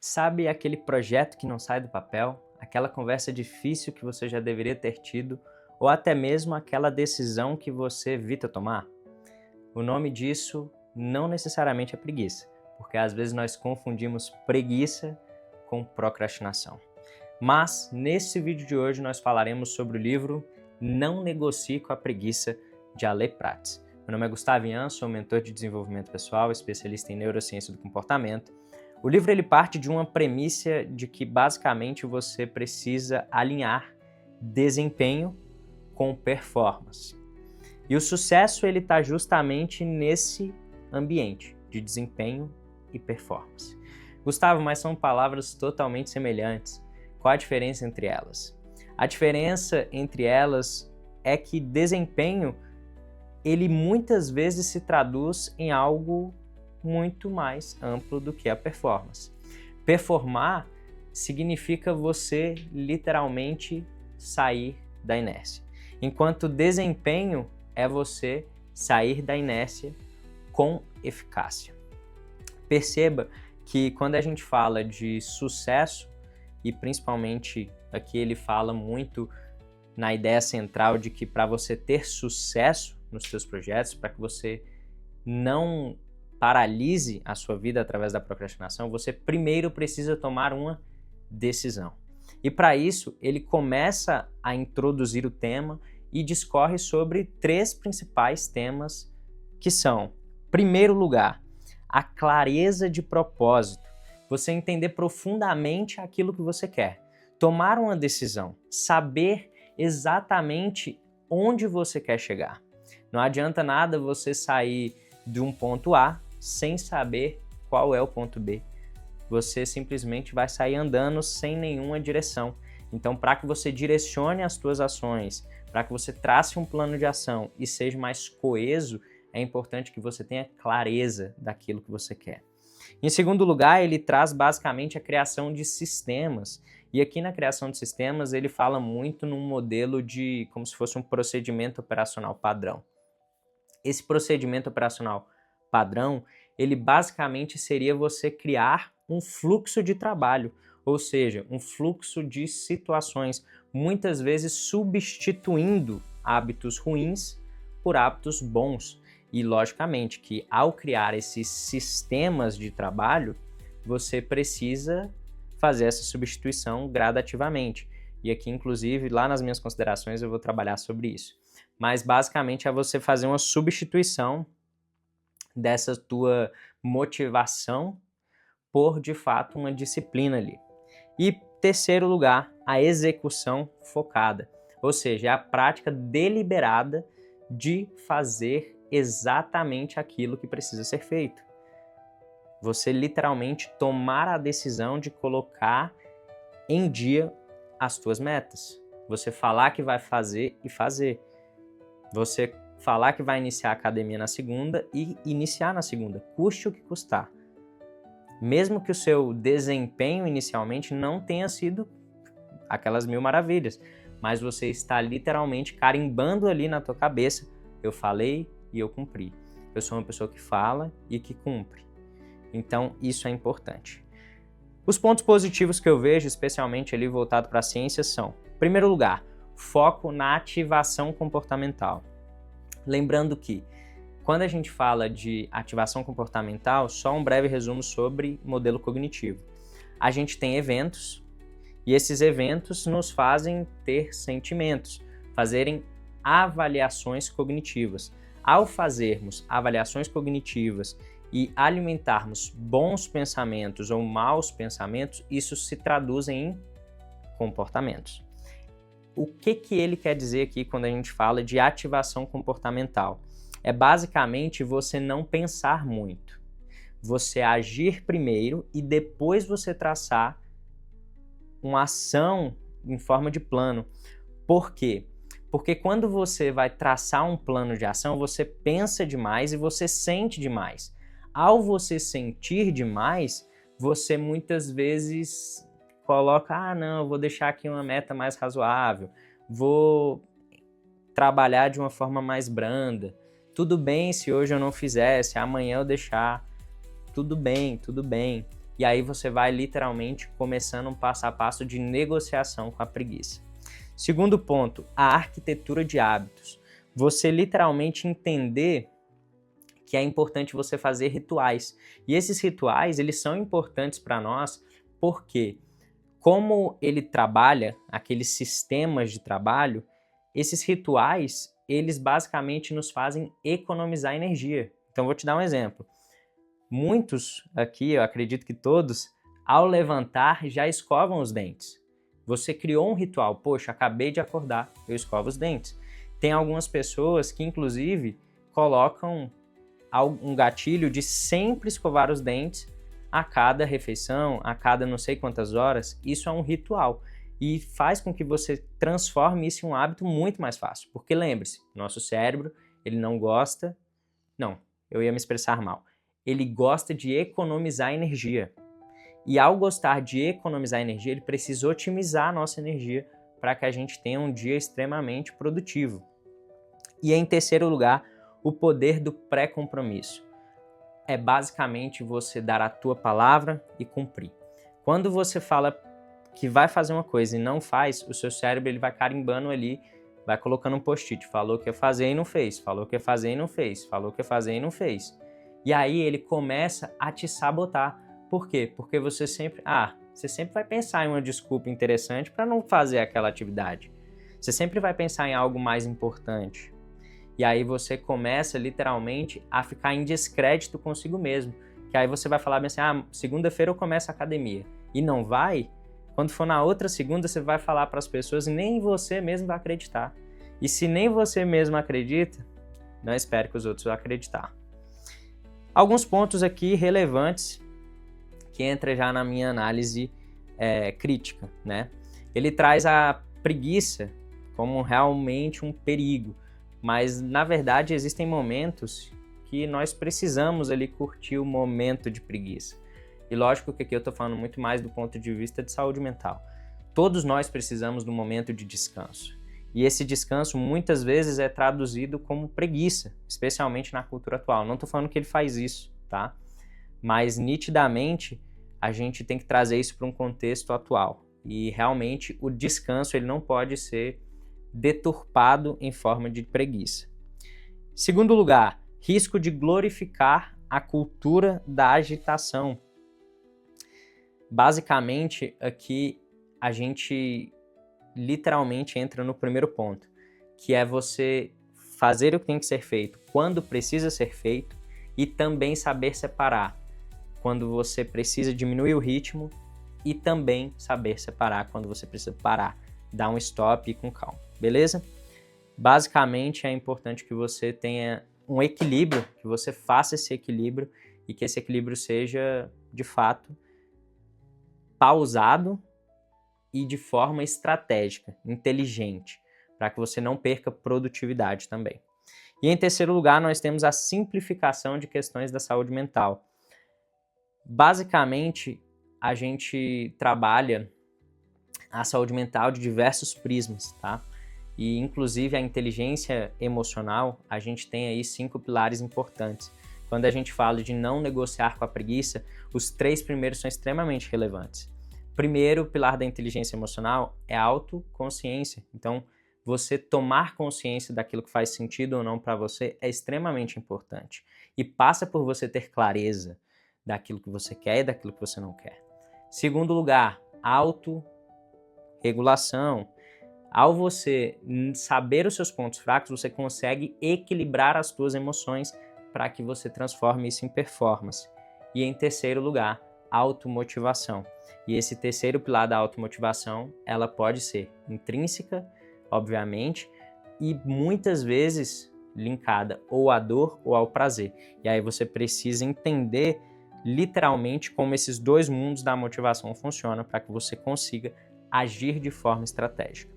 Sabe aquele projeto que não sai do papel? Aquela conversa difícil que você já deveria ter tido? Ou até mesmo aquela decisão que você evita tomar? O nome disso não necessariamente é preguiça, porque às vezes nós confundimos preguiça com procrastinação. Mas nesse vídeo de hoje nós falaremos sobre o livro Não Negocie com a Preguiça, de Ale Prats. Meu nome é Gustavo Ian, sou mentor de desenvolvimento pessoal, especialista em neurociência do comportamento. O livro ele parte de uma premissa de que basicamente você precisa alinhar desempenho com performance. E o sucesso ele está justamente nesse ambiente de desempenho e performance. Gustavo, mas são palavras totalmente semelhantes. Qual a diferença entre elas? A diferença entre elas é que desempenho ele muitas vezes se traduz em algo muito mais amplo do que a performance. Performar significa você literalmente sair da inércia, enquanto desempenho é você sair da inércia com eficácia. Perceba que quando a gente fala de sucesso, e principalmente aqui ele fala muito na ideia central de que para você ter sucesso nos seus projetos, para que você não paralise a sua vida através da procrastinação, você primeiro precisa tomar uma decisão. E para isso, ele começa a introduzir o tema e discorre sobre 3 principais temas que são, em primeiro lugar, a clareza de propósito. Você entender profundamente aquilo que você quer. Tomar uma decisão, saber exatamente onde você quer chegar. Não adianta nada você sair de um ponto A sem saber qual é o ponto B. Você simplesmente vai sair andando sem nenhuma direção. Então, para que você direcione as suas ações, para que você trace um plano de ação e seja mais coeso, é importante que você tenha clareza daquilo que você quer. Em segundo lugar, ele traz basicamente a criação de sistemas. E aqui na criação de sistemas, ele fala muito num modelo de como se fosse um procedimento operacional padrão. Esse procedimento operacional padrão, ele basicamente seria você criar um fluxo de trabalho, ou seja, um fluxo de situações, muitas vezes substituindo hábitos ruins por hábitos bons. E logicamente que ao criar esses sistemas de trabalho, você precisa fazer essa substituição gradativamente. E aqui, inclusive, lá nas minhas considerações eu vou trabalhar sobre isso. Mas basicamente é você fazer uma substituição dessa tua motivação por, de fato, uma disciplina ali. E terceiro lugar, a execução focada, ou seja, é a prática deliberada de fazer exatamente aquilo que precisa ser feito. Você literalmente tomar a decisão de colocar em dia as tuas metas. Você falar que vai fazer e fazer. Você falar que vai iniciar a academia na segunda e iniciar na segunda, custe o que custar. Mesmo que o seu desempenho inicialmente não tenha sido aquelas 1000 maravilhas, mas você está literalmente carimbando ali na tua cabeça, eu falei e eu cumpri. Eu sou uma pessoa que fala e que cumpre. Então, isso é importante. Os pontos positivos que eu vejo, especialmente ali voltado para a ciência, são, em primeiro lugar, foco na ativação comportamental. Lembrando que, quando a gente fala de ativação comportamental, só um breve resumo sobre modelo cognitivo. A gente tem eventos, e esses eventos nos fazem ter sentimentos, fazerem avaliações cognitivas. Ao fazermos avaliações cognitivas e alimentarmos bons pensamentos ou maus pensamentos, isso se traduz em comportamentos. O que ele quer dizer aqui quando a gente fala de ativação comportamental? É basicamente você não pensar muito. Você agir primeiro e depois você traçar uma ação em forma de plano. Por quê? Porque quando você vai traçar um plano de ação, você pensa demais e você sente demais. Ao você sentir demais, você muitas vezes coloca, não, eu vou deixar aqui uma meta mais razoável, vou trabalhar de uma forma mais branda. Tudo bem se hoje eu não fizer, se amanhã eu deixar. Tudo bem, tudo bem. e aí você vai literalmente começando um passo a passo de negociação com a preguiça. Segundo ponto, a arquitetura de hábitos. Você literalmente entender que é importante você fazer rituais. E esses rituais, eles são importantes para nós porque, como ele trabalha, aqueles sistemas de trabalho, esses rituais, eles basicamente nos fazem economizar energia. Então, vou te dar um exemplo. Muitos aqui, eu acredito que todos, ao levantar já escovam os dentes. Você criou um ritual. Poxa, acabei de acordar, eu escovo os dentes. Tem algumas pessoas que, inclusive, colocam um gatilho de sempre escovar os dentes a cada refeição, a cada não sei quantas horas. Isso é um ritual e faz com que você transforme isso em um hábito muito mais fácil. Porque lembre-se, nosso cérebro, ele não gosta... Não, eu ia me expressar mal. Ele gosta de economizar energia. E ao gostar de economizar energia, ele precisa otimizar a nossa energia para que a gente tenha um dia extremamente produtivo. E em terceiro lugar, o poder do pré-compromisso. É basicamente você dar a tua palavra e cumprir. Quando você fala que vai fazer uma coisa e não faz, o seu cérebro ele vai carimbando ali, vai colocando um post-it. Falou que ia fazer e não fez, falou que ia fazer e não fez, falou que ia fazer e não fez. E aí ele começa a te sabotar. Por quê? Porque você sempre vai pensar em uma desculpa interessante para não fazer aquela atividade. Você sempre vai pensar em algo mais importante. E aí você começa literalmente a ficar em descrédito consigo mesmo. Que aí você vai falar bem assim, segunda-feira eu começo a academia. E não vai? Quando for na outra segunda, você vai falar para as pessoas e nem você mesmo vai acreditar. E se nem você mesmo acredita, não espere que os outros vão acreditar. Alguns pontos aqui relevantes que entra já na minha análise crítica, né? Ele traz a preguiça como realmente um perigo, mas na verdade existem momentos que nós precisamos ali curtir o momento de preguiça. E lógico que aqui eu estou falando muito mais do ponto de vista de saúde mental. Todos nós precisamos de um momento de descanso. E esse descanso muitas vezes é traduzido como preguiça, especialmente na cultura atual. Não estou falando que ele faz isso, tá? Mas nitidamente a gente tem que trazer isso para um contexto atual. E realmente o descanso ele não pode ser deturpado em forma de preguiça. Segundo lugar, risco de glorificar a cultura da agitação. Basicamente, aqui a gente literalmente entra no primeiro ponto, que é você fazer o que tem que ser feito quando precisa ser feito e também saber separar quando você precisa diminuir o ritmo e também saber separar quando você precisa parar, dar um stop e ir com calma, beleza? Basicamente é importante que você tenha um equilíbrio, que você faça esse equilíbrio e que esse equilíbrio seja, de fato, pausado e de forma estratégica, inteligente, para que você não perca produtividade também. E em terceiro lugar, nós temos a simplificação de questões da saúde mental. Basicamente, a gente trabalha a saúde mental de diversos prismas, tá? E inclusive a inteligência emocional, a gente tem aí 5 pilares importantes. Quando a gente fala de não negociar com a preguiça, os 3 primeiros são extremamente relevantes. Primeiro pilar da inteligência emocional é a autoconsciência. Então, você tomar consciência daquilo que faz sentido ou não para você é extremamente importante. E passa por você ter clareza daquilo que você quer e daquilo que você não quer. Segundo lugar, autorregulação. Ao você saber os seus pontos fracos, você consegue equilibrar as suas emoções para que você transforme isso em performance. E em terceiro lugar, automotivação. E esse terceiro pilar da automotivação, ela pode ser intrínseca, obviamente, e muitas vezes linkada ou à dor ou ao prazer. E aí você precisa entender literalmente como esses 2 mundos da motivação funcionam para que você consiga agir de forma estratégica.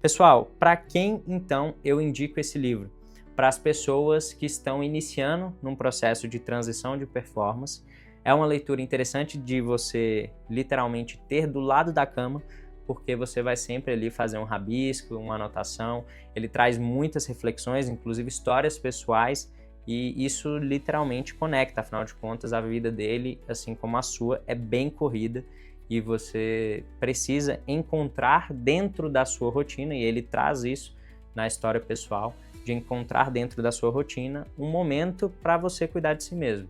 Pessoal, para quem então eu indico esse livro? Para as pessoas que estão iniciando num processo de transição de performance. É uma leitura interessante de você literalmente ter do lado da cama, porque você vai sempre ali fazer um rabisco, uma anotação. Ele traz muitas reflexões, inclusive histórias pessoais E isso literalmente conecta, afinal de contas, a vida dele, assim como a sua, é bem corrida e você precisa encontrar dentro da sua rotina, e ele traz isso na história pessoal, de encontrar dentro da sua rotina um momento para você cuidar de si mesmo.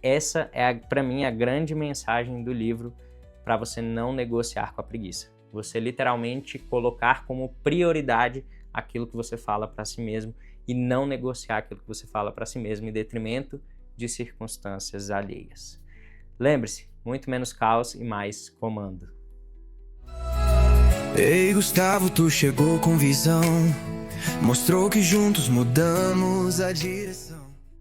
Essa é, para mim, a grande mensagem do livro para você não negociar com a preguiça. Você literalmente colocar como prioridade aquilo que você fala para si mesmo e não negociar aquilo que você fala para si mesmo em detrimento de circunstâncias alheias. Lembre-se, muito menos caos e mais comando. Ei, Gustavo, tu chegou com visão, mostrou que juntos mudamos a direção.